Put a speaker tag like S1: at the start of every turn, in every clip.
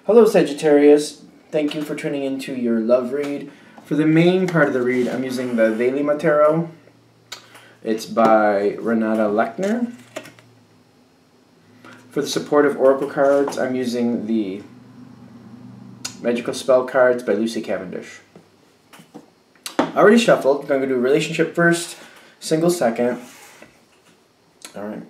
S1: Hello, Sagittarius. Thank you for tuning into your love read. For the main part of the read, I'm using the Velima Tarot. It's by Renata Lechner. For the supportive oracle cards, I'm using the Magical Spell cards by Lucy Cavendish. Already shuffled. I'm going to do relationship first, single second. Alright.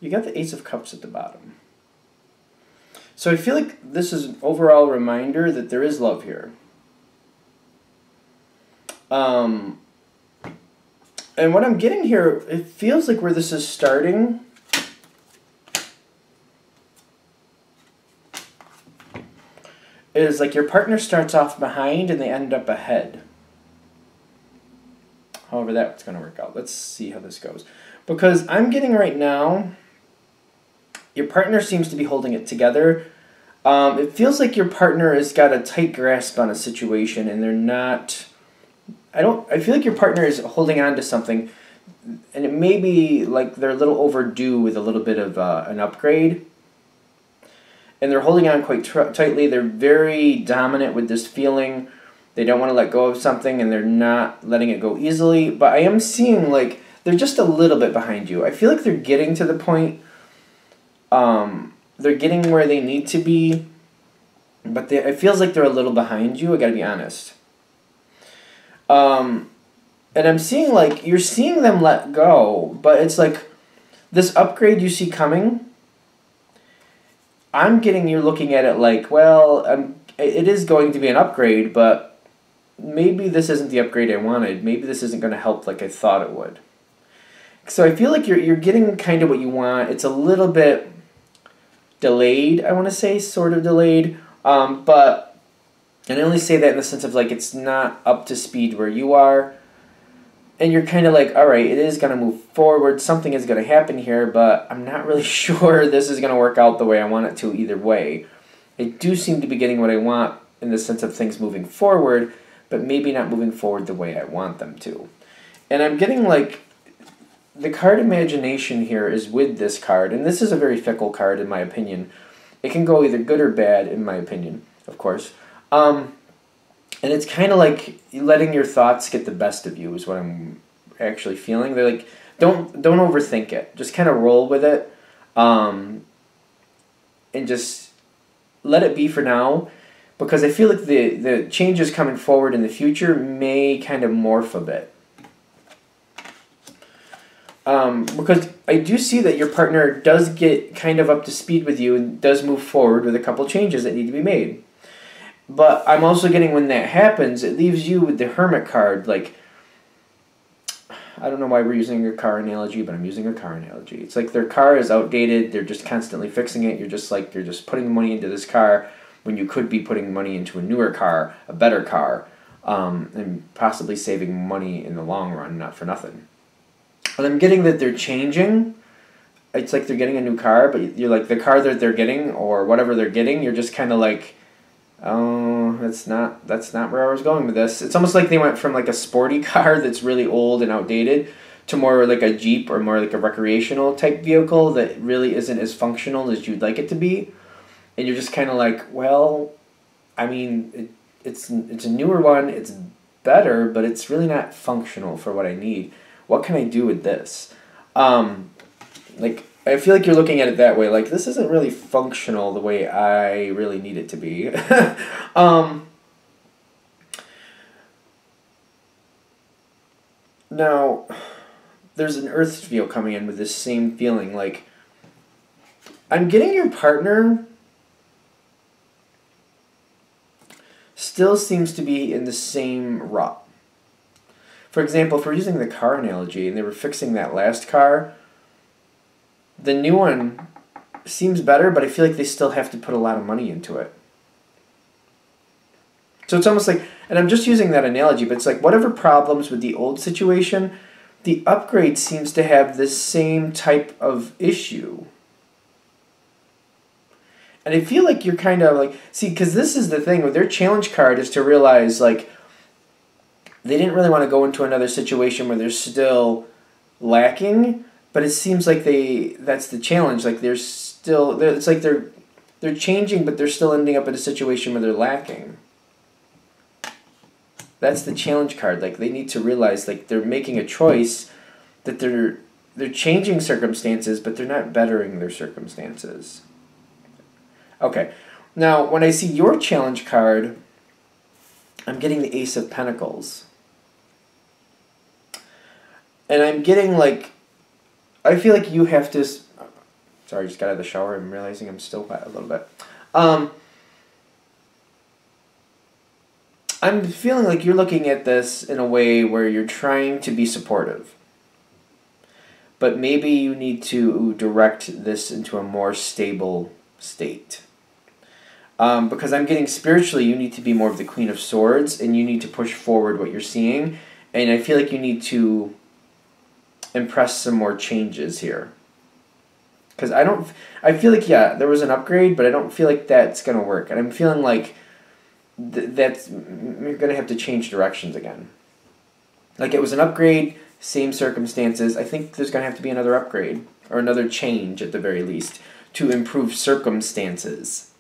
S1: You got the Ace of Cups at the bottom. So I feel like this is an overall reminder that there is love here. And what I'm getting here, it feels like where this is starting is like your partner starts off behind and they end up ahead. However that's going to work out. Let's see how this goes. Because I'm getting right now, your partner seems to be holding it together. It feels like your partner has got a tight grasp on a situation and they're not... I feel like your partner is holding on to something and it may be like they're a little overdue with a little bit of an upgrade. And they're holding on quite tightly. They're very dominant with this feeling. They don't want to let go of something and they're not letting it go easily. But I am seeing like they're just a little bit behind you. I feel like they're getting to the point... they're getting where they need to be, but it feels like they're a little behind you, I gotta be honest. And I'm seeing like, you're seeing them let go, but it's like, this upgrade you see coming, I'm getting you're looking at it like, well, it is going to be an upgrade, but maybe this isn't the upgrade I wanted. Maybe this isn't going to help like I thought it would. So I feel like you're getting kind of what you want. It's a little bit delayed, I want to say, sort of delayed, but, and I only say that in the sense of like it's not up to speed where you are, and you're kind of like, alright, it is going to move forward, something is going to happen here, but I'm not really sure this is going to work out the way I want it to either way. I do seem to be getting what I want in the sense of things moving forward, but maybe not moving forward the way I want them to. And I'm getting like, the card Imagination here is with this card, and this is a very fickle card in my opinion. It can go either good or bad in my opinion, of course. And it's kind of like letting your thoughts get the best of you is what I'm actually feeling. They're like, don't overthink it. Just kind of roll with it, and just let it be for now, because I feel like the changes coming forward in the future may kind of morph a bit. Because I do see that your partner does get kind of up to speed with you and does move forward with a couple changes that need to be made. But I'm also getting when that happens, it leaves you with the Hermit card. Like, I don't know why we're using a car analogy, but I'm using a car analogy. It's like their car is outdated. They're just constantly fixing it. You're just putting money into this car when you could be putting money into a newer car, a better car, and possibly saving money in the long run, not for nothing. But I'm getting that they're changing. It's like they're getting a new car, but you're like, the car that they're getting, or whatever they're getting, you're just kind of like, oh, that's not where I was going with this. It's almost like they went from like a sporty car that's really old and outdated to more like a Jeep or more like a recreational type vehicle that really isn't as functional as you'd like it to be. And you're just kind of like, well, I mean, it's a newer one, it's better, but it's really not functional for what I need. What can I do with this? Like, I feel like you're looking at it that way. Like, this isn't really functional the way I really need it to be. Now, there's an earth feel coming in with this same feeling. Like, I'm getting your partner still seems to be in the same rut. For example, if we're using the car analogy and they were fixing that last car, the new one seems better, but I feel like they still have to put a lot of money into it. So it's almost like, and I'm just using that analogy, but it's like whatever problems with the old situation, the upgrade seems to have this same type of issue. And I feel like you're kind of like, see, because this is the thing with their challenge card is to realize, like, they didn't really want to go into another situation where they're still lacking, but it seems like that's the challenge. Like, it's like they're changing, but they're still ending up in a situation where they're lacking. That's the challenge card. Like, they need to realize, like, they're making a choice that they're changing circumstances, but they're not bettering their circumstances. Okay. Now, when I see your challenge card, I'm getting the Ace of Pentacles. And I'm getting, like, I feel like you have to... Sorry, I just got out of the shower. I'm realizing I'm still wet a little bit. I'm feeling like you're looking at this in a way where you're trying to be supportive. But maybe you need to direct this into a more stable state. Because I'm getting spiritually, you need to be more of the Queen of Swords, and you need to push forward what you're seeing. And I feel like you need to impress some more changes here. Because I feel like, yeah, there was an upgrade, but I don't feel like that's going to work. And I'm feeling like you're going to have to change directions again. Like, it was an upgrade, same circumstances. I think there's going to have to be another upgrade, or another change at the very least, to improve circumstances.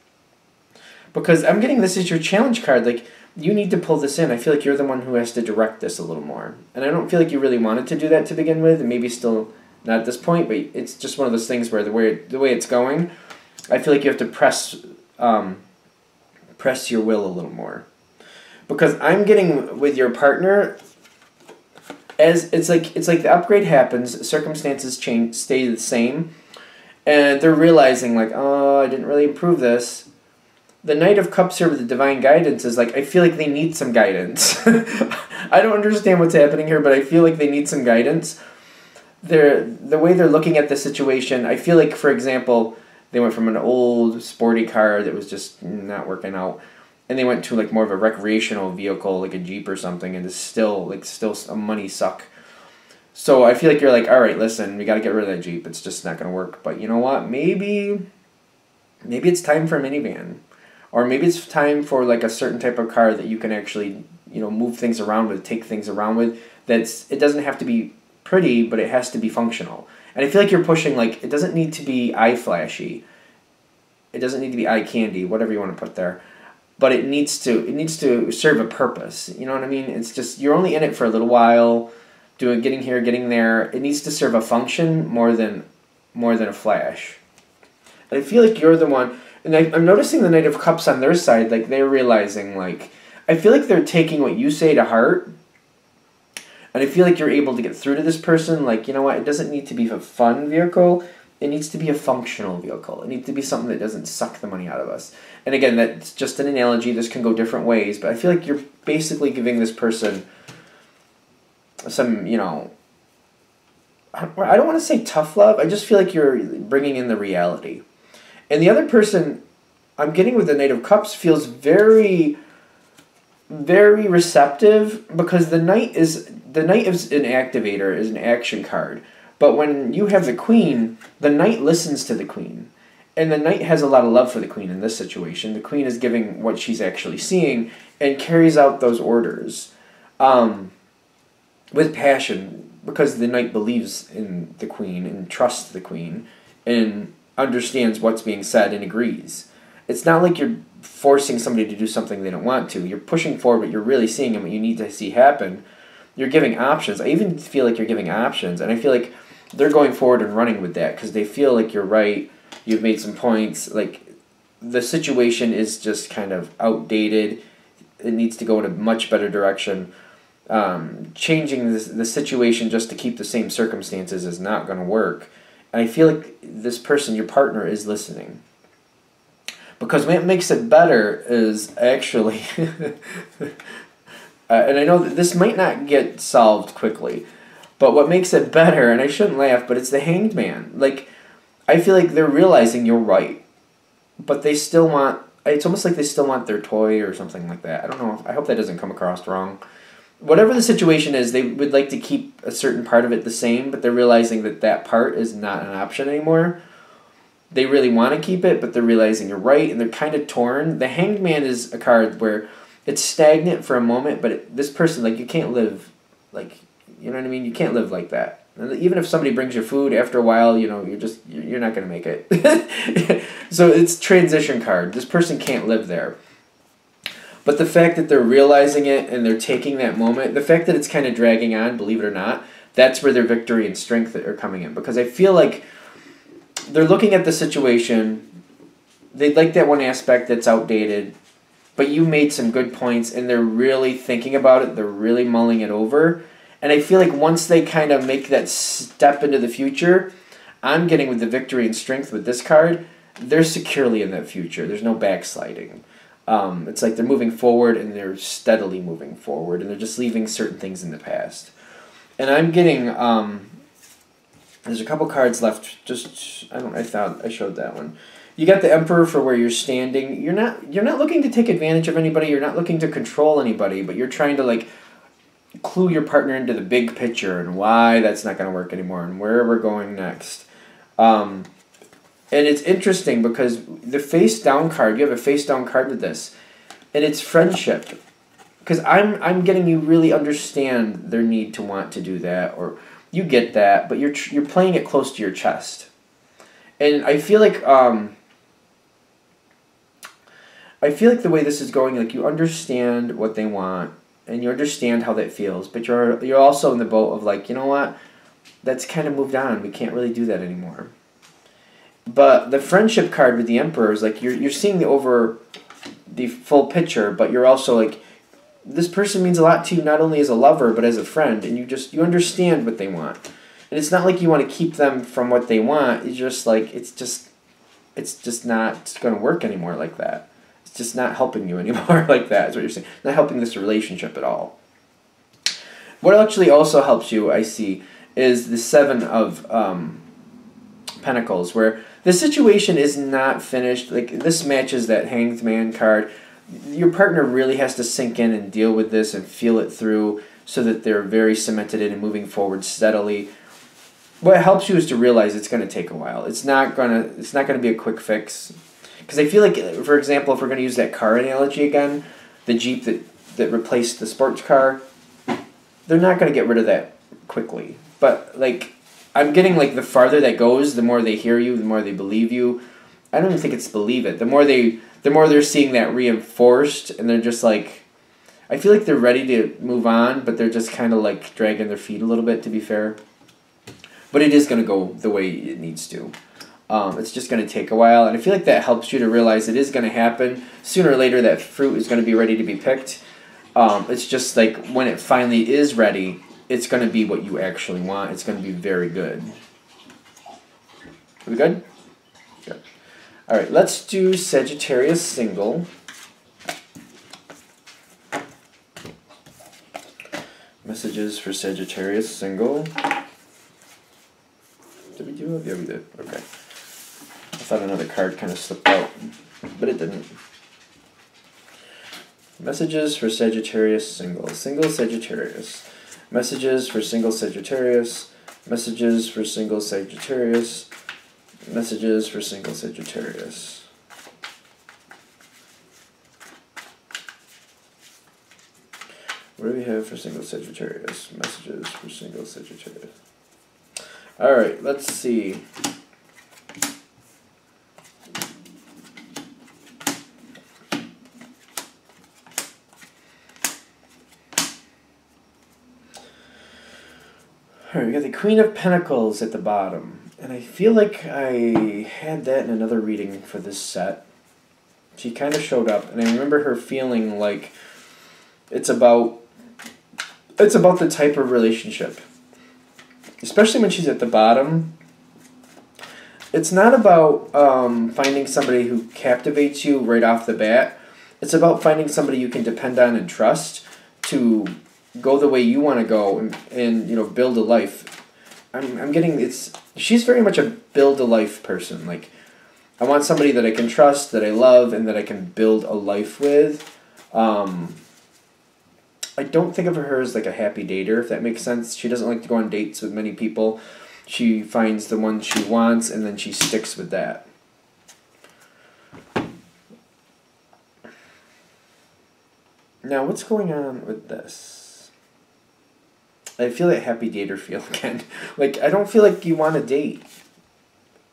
S1: Because I'm getting this as your challenge card. Like, you need to pull this in. I feel like you're the one who has to direct this a little more. And I don't feel like you really wanted to do that to begin with, and maybe still not at this point, but it's just one of those things where the way it's going, I feel like you have to press your will a little more. Because I'm getting with your partner, as it's like the upgrade happens, circumstances change, stay the same, and they're realizing, like, oh, I didn't really improve this. The Knight of Cups here with the Divine Guidance is like, I feel like they need some guidance. I don't understand what's happening here, but I feel like they need some guidance. The way they're looking at the situation, I feel like, for example, they went from an old sporty car that was just not working out, and they went to, like, more of a recreational vehicle, like a Jeep or something, and it's still a money suck. So I feel like you're like, all right, listen, we got to get rid of that Jeep. It's just not going to work. But you know what? Maybe it's time for a minivan. Or maybe it's time for, like, a certain type of car that you can actually, move things around with, take things around with. It doesn't have to be pretty, but it has to be functional. And I feel like you're pushing, like, it doesn't need to be eye flashy. It doesn't need to be eye candy, whatever you want to put there. But it needs to serve a purpose. You know what I mean? It's just, you're only in it for a little while, getting here, getting there. It needs to serve a function more than a flash. And I feel like you're the one. And I'm noticing the Knight of Cups on their side, like, they're realizing, like, I feel like they're taking what you say to heart, and I feel like you're able to get through to this person, like, you know what, it doesn't need to be a fun vehicle, it needs to be a functional vehicle. It needs to be something that doesn't suck the money out of us. And again, that's just an analogy, this can go different ways, but I feel like you're basically giving this person some, I don't want to say tough love, I just feel like you're bringing in the reality. And the other person I'm getting with the Knight of Cups feels very, very receptive, because the Knight is an activator, is an action card. But when you have the Queen, the Knight listens to the Queen. And the Knight has a lot of love for the Queen in this situation. The Queen is giving what she's actually seeing and carries out those orders with passion, because the Knight believes in the Queen and trusts the Queen and understands what's being said and agrees. It's not like you're forcing somebody to do something they don't want to. You're pushing forward, but you're really seeing what you need to see happen. You're giving options. I even feel like you're giving options, and I feel like they're going forward and running with that because they feel like you're right. You've made some points. Like, the situation is just kind of outdated. It needs to go in a much better direction. Changing the situation just to keep the same circumstances is not going to work. And I feel like this person, your partner, is listening. Because what makes it better is actually... and I know that this might not get solved quickly, but what makes it better, and I shouldn't laugh, but it's the Hanged Man. Like, I feel like they're realizing you're right, but they still want... It's almost like they still want their toy or something like that. I don't know. I hope that doesn't come across wrong. Whatever the situation is, they would like to keep a certain part of it the same, but they're realizing that that part is not an option anymore. they really want to keep it, but they're realizing you're right, and they're kind of torn. The Hanged Man is a card where it's stagnant for a moment, but this person, like, you can't live, like, you know what I mean? You can't live like that. And even if somebody brings you food, after a while, you know, you're not going to make it. So it's transition card. This person can't live there. But the fact that they're realizing it and they're taking that moment, the fact that it's kind of dragging on, believe it or not, that's where their victory and strength are coming in. Because I feel like they're looking at the situation, they like that one aspect that's outdated, but you made some good points, and they're really thinking about it, they're really mulling it over. And I feel like once they kind of make that step into the future, I'm getting with the victory and strength with this card, they're securely in that future. There's no backsliding. It's like they're moving forward, and they're steadily moving forward, and they're just leaving certain things in the past. And I'm getting, there's a couple cards left, I thought I showed that one. You got the Emperor for where you're standing. You're not looking to take advantage of anybody, you're not looking to control anybody, but you're trying to, like, clue your partner into the big picture and why that's not going to work anymore and where we're going next. And it's interesting because the face down card, you have a face down card with this, and it's friendship. Because I'm getting you really understand their need to want to do that, or you get that, but you're playing it close to your chest. And I feel like the way this is going, like, you understand what they want and you understand how that feels, but you're also in the boat of, like, you know what? That's kind of moved on. We can't really do that anymore. But the friendship card with the Emperor is like you're seeing the full picture, but you're also like, this person means a lot to you not only as a lover but as a friend, and you understand what they want. And it's not like you want to keep them from what they want. It's just like it's just not going to work anymore like that. It's just not helping you anymore like that, is what you're saying. Not helping this relationship at all. What actually also helps you, I see, is the Seven of Pentacles, where the situation is not finished. Like, this matches that Hanged Man card. Your partner really has to sink in and deal with this and feel it through so that they're very cemented in and moving forward steadily. What helps you is to realize it's going to take a while. It's not going to be a quick fix. Because I feel like, for example, if we're going to use that car analogy again, the Jeep that replaced the sports car, they're not going to get rid of that quickly. But, like, I'm getting, like, the farther that goes, the more they hear you, the more they believe you. I don't even think it's believe it. The more they're seeing that reinforced, and they're just like, I feel like they're ready to move on, but they're just kind of like dragging their feet a little bit, to be fair. But it is going to go the way it needs to. It's just going to take a while, and I feel like that helps you to realize it is going to happen. Sooner or later, that fruit is going to be ready to be picked. It's just like when it finally is ready, it's going to be what you actually want. It's going to be very good. Are we good? Good. All right, let's do Sagittarius single. Messages for Sagittarius single. Did we do it? Yeah, we did. Okay. I thought another card kind of slipped out, but it didn't. Messages for Sagittarius single. Single Sagittarius. Messages for single Sagittarius. Messages for single Sagittarius. Messages for single Sagittarius. What do we have for single Sagittarius? Messages for single Sagittarius. Alright, let's see. Alright, we got the Queen of Pentacles at the bottom. And I feel like I had that in another reading for this set. She kind of showed up, and I remember her feeling like it's about the type of relationship. Especially when she's at the bottom. It's not about finding somebody who captivates you right off the bat. It's about finding somebody you can depend on and trust to go the way you want to go and you know, build a life. I'm getting she's very much a build a life person. Like, I want somebody that I can trust, that I love, and that I can build a life with. I don't think of her as like a happy dater, if that makes sense. She doesn't like to go on dates with many people. She finds the one she wants, and then she sticks with that. Now, what's going on with this? I feel that happy dater feel again. Like, I don't feel like you want to date.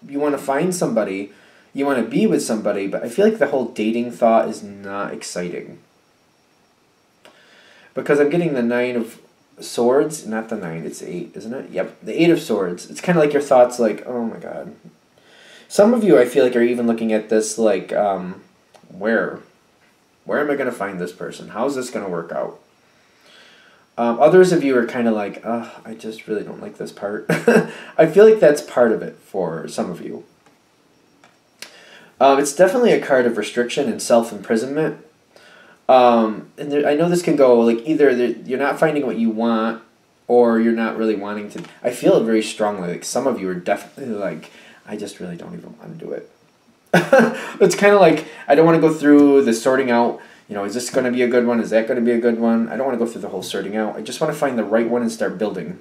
S1: You want to find somebody. You want to be with somebody. But I feel like the whole dating thought is not exciting. Because I'm getting the 9 of Swords. Not the 9. It's 8, isn't it? Yep. The 8 of Swords. It's kind of like your thoughts like, oh my god. Some of you, I feel like, are even looking at this like, where? Where am I going to find this person? How's this going to work out? Others of you are kind of like, I just really don't like this part. I feel like that's part of it for some of you. It's definitely a card of restriction and self-imprisonment. And I know this can go, like, either you're not finding what you want, or you're not really wanting to. I feel it very strongly. Like, some of you are definitely like, I just really don't even want to do it. It's kind of like, I don't want to go through the sorting out, you know, is this going to be a good one? Is that going to be a good one? I don't want to go through the whole sorting out. I just want to find the right one and start building.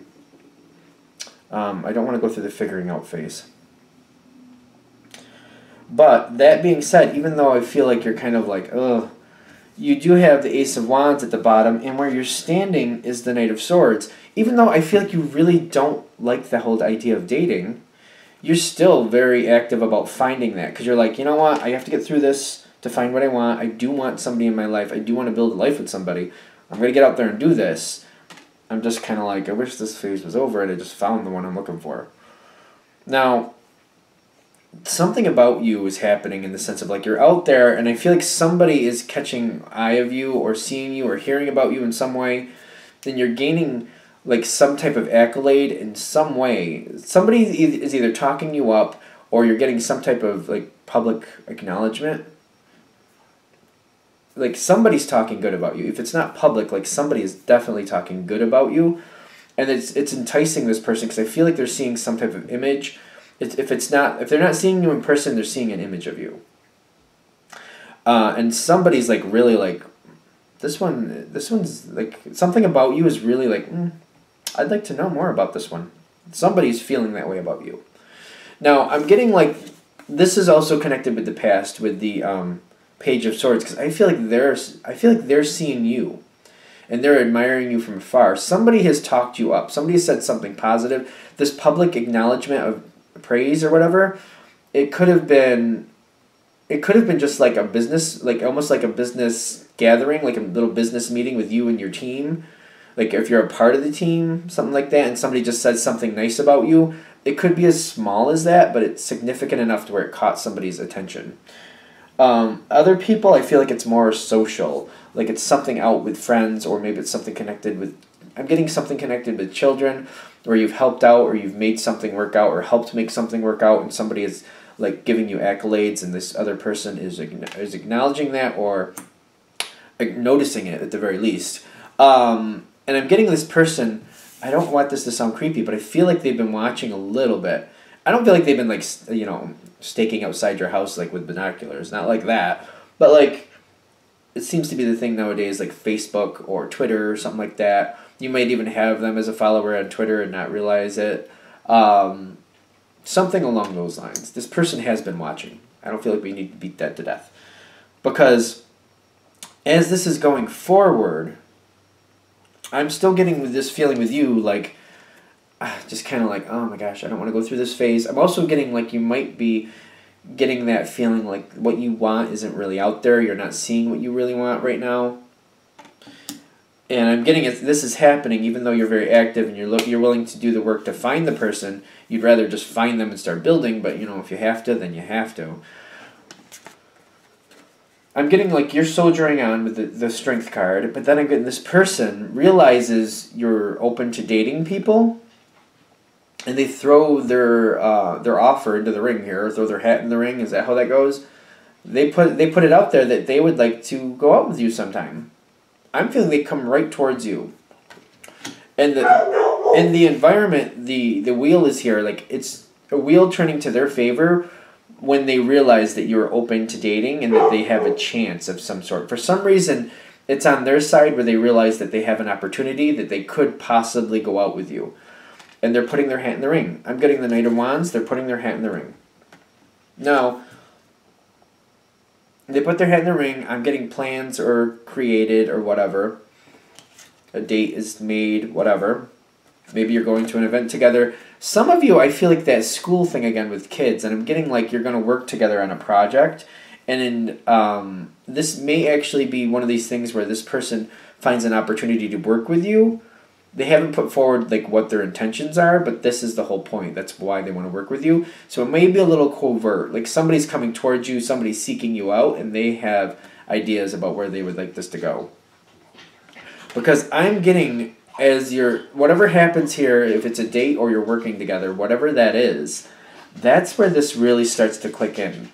S1: I don't want to go through the figuring out phase. But that being said, even though I feel like you're kind of like, ugh, you do have the Ace of Wands at the bottom, and where you're standing is the Knight of Swords. Even though I feel like you really don't like the whole idea of dating, you're still very active about finding that. Because you're like, you know what, I have to get through this to find what I want. I do want somebody in my life. I do want to build a life with somebody. I'm going to get out there and do this. I'm just kind of like, I wish this phase was over and I just found the one I'm looking for. Now, something about you is happening in the sense of like you're out there and I feel like somebody is catching eye of you or seeing you or hearing about you in some way. Then you're gaining like some type of accolade in some way. Somebody is either talking you up or you're getting some type of like public acknowledgement. Like somebody's talking good about you. If it's not public, like somebody is definitely talking good about you. And it's enticing this person because I feel like they're seeing some type of image. If they're not seeing you in person, they're seeing an image of you. And somebody's like really like, this one's like, something about you is really like, I'd like to know more about this one. Somebody's feeling that way about you. Now, I'm getting like, this is also connected with the past, with the Page of Swords, because I feel like they're seeing you, and they're admiring you from afar. Somebody has talked you up. Somebody has said something positive. This public acknowledgement of praise or whatever, it could have been just like a business, like almost like a business gathering, like a little business meeting with you and your team. Like if you're a part of the team, something like that, and somebody just said something nice about you, it could be as small as that, but it's significant enough to where it caught somebody's attention. Other people, I feel like it's more social. Like it's something out with friends, or maybe it's something connected with, I'm getting something connected with children, where you've helped out, or you've made something work out, or helped make something work out, and somebody is like giving you accolades, and this other person is acknowledging that, or like, noticing it at the very least. And I'm getting this person, I don't want this to sound creepy, but I feel like they've been watching a little bit. I don't feel like they've been like, you know, staking outside your house like with binoculars, not like that, but like it seems to be the thing nowadays, like Facebook or Twitter or something like that. You might even have them as a follower on Twitter and not realize it. Something along those lines. This person has been watching. I don't feel like we need to beat that to death. Because as this is going forward, I'm still getting this feeling with you, like, just kind of like, oh my gosh, I don't want to go through this phase. I'm also getting like you might be getting that feeling like what you want isn't really out there. You're not seeing what you really want right now. And I'm getting it. This is happening even though you're very active and you're willing to do the work to find the person. You'd rather just find them and start building, but you know, if you have to, then you have to. I'm getting like you're soldiering on with the strength card, but then I'm getting this person realizes you're open to dating people, and they throw their offer into the ring here, or throw their hat in the ring. Is that how that goes? They put it out there that they would like to go out with you sometime. I'm feeling they come right towards you. And the environment, the wheel is here, like it's a wheel turning to their favor when they realize that you're open to dating and that they have a chance of some sort. For some reason, it's on their side where they realize that they have an opportunity, that they could possibly go out with you. And they're putting their hat in the ring. I'm getting the Knight of Wands, they're putting their hat in the ring. Now, They put their hat in the ring. I'm getting plans or created or whatever. A date is made, whatever. Maybe you're going to an event together. Some of you, I feel like that school thing again with kids, and I'm getting like you're going to work together on a project. And this may actually be one of these things where this person finds an opportunity to work with you. They haven't put forward like what their intentions are, but this is the whole point. That's why they want to work with you. So it may be a little covert. Like somebody's coming towards you, somebody's seeking you out, and they have ideas about where they would like this to go. Because I'm getting, as whatever happens here, if it's a date or you're working together, whatever that is, that's where this really starts to click in.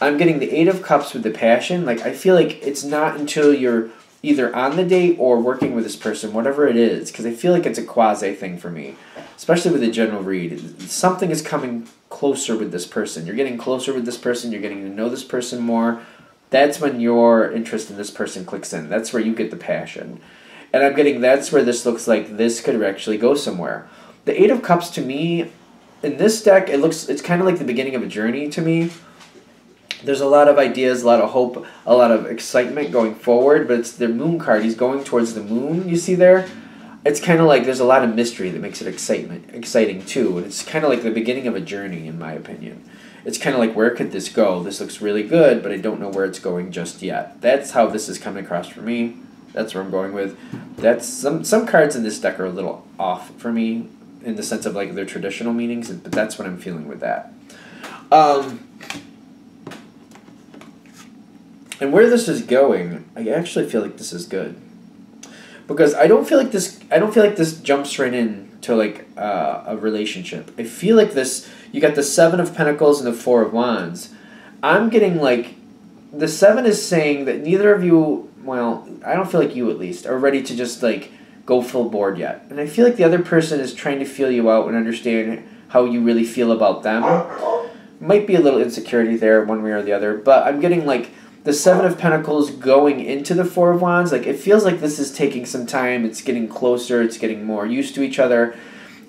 S1: I'm getting the Eight of Cups with the passion. Like I feel like it's not until you're either on the date or working with this person, whatever it is, because I feel like it's a quasi thing for me, especially with a general read. Something is coming closer with this person. You're getting closer with this person. You're getting to know this person more. That's when your interest in this person clicks in. That's where you get the passion. And I'm getting that's where this looks like this could actually go somewhere. The Eight of Cups to me, in this deck, it's kind of like the beginning of a journey to me. There's a lot of ideas, a lot of hope, a lot of excitement going forward, but it's the moon card. He's going towards the moon, you see there? It's kind of like there's a lot of mystery that makes it exciting too. And it's kind of like the beginning of a journey, in my opinion. It's kind of like, where could this go? This looks really good, but I don't know where it's going just yet. That's how this is coming across for me. That's where I'm going with. That's some cards in this deck are a little off for me in the sense of like their traditional meanings, but that's what I'm feeling with that. And where this is going, I actually feel like this is good, because I don't feel like this jumps right in to like a relationship. I feel like this. You got the Seven of Pentacles and the Four of Wands. I'm getting like the Seven is saying that neither of you, well, I don't feel like you at least are ready to just like go full board yet, and I feel like the other person is trying to feel you out and understand how you really feel about them. Might be a little insecurity there, one way or the other, but I'm getting like the Seven of Pentacles going into the Four of Wands. Like, it feels like this is taking some time. It's getting closer. It's getting more used to each other.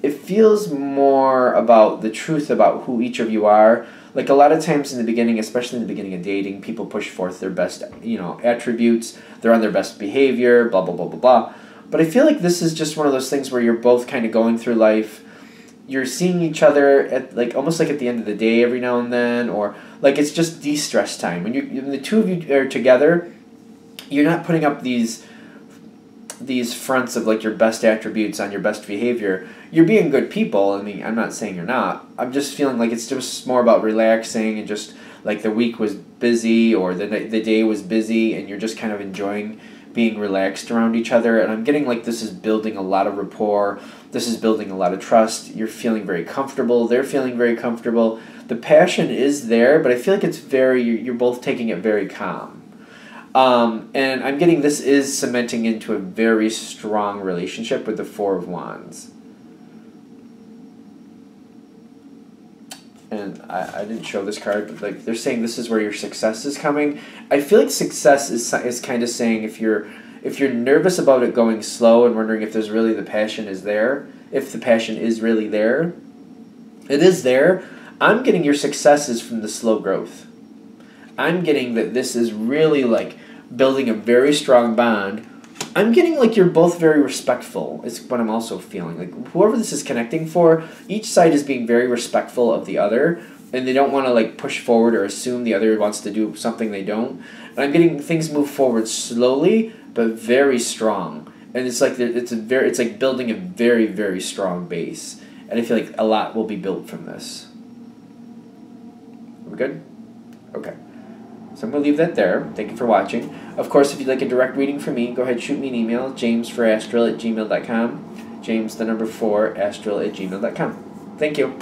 S1: It feels more about the truth about who each of you are. Like, a lot of times in the beginning, especially in the beginning of dating, people push forth their best, attributes. They're on their best behavior, blah, blah, blah, blah, blah. But I feel like this is just one of those things where you're both kind of going through life. You're seeing each other at like almost like at the end of the day every now and then, or like it's just de-stress time. When the two of you are together, you're not putting up these fronts of like your best attributes on your best behavior. You're being good people. I mean, I'm not saying you're not. I'm just feeling like it's just more about relaxing and just like the week was busy or the day was busy and you're just kind of enjoying being relaxed around each other. And I'm getting like this is building a lot of rapport. This is building a lot of trust. You're feeling very comfortable. They're feeling very comfortable. The passion is there, but I feel like it's you're both taking it very calm. And I'm getting this is cementing into a very strong relationship with the Four of Wands. And I didn't show this card, but like they're saying this is where your success is coming. I feel like success is kind of saying if you're nervous about it going slow and wondering if there's really the passion is there, if the passion is really there, it is there. I'm getting your success is from the slow growth. I'm getting that this is really like building a very strong bond. I'm getting like you're both very respectful is what I'm also feeling. Like whoever this is connecting for, each side is being very respectful of the other, and they don't want to like push forward or assume the other wants to do something they don't. And I'm getting things move forward slowly but very strong. And it's like it's like building a very, very strong base. And I feel like a lot will be built from this. Are we good? Okay. So I'm going to leave that there. Thank you for watching. Of course, if you'd like a direct reading from me, go ahead and shoot me an email, jamesforastral@gmail.com. James, the number 4, astral@gmail.com. Thank you.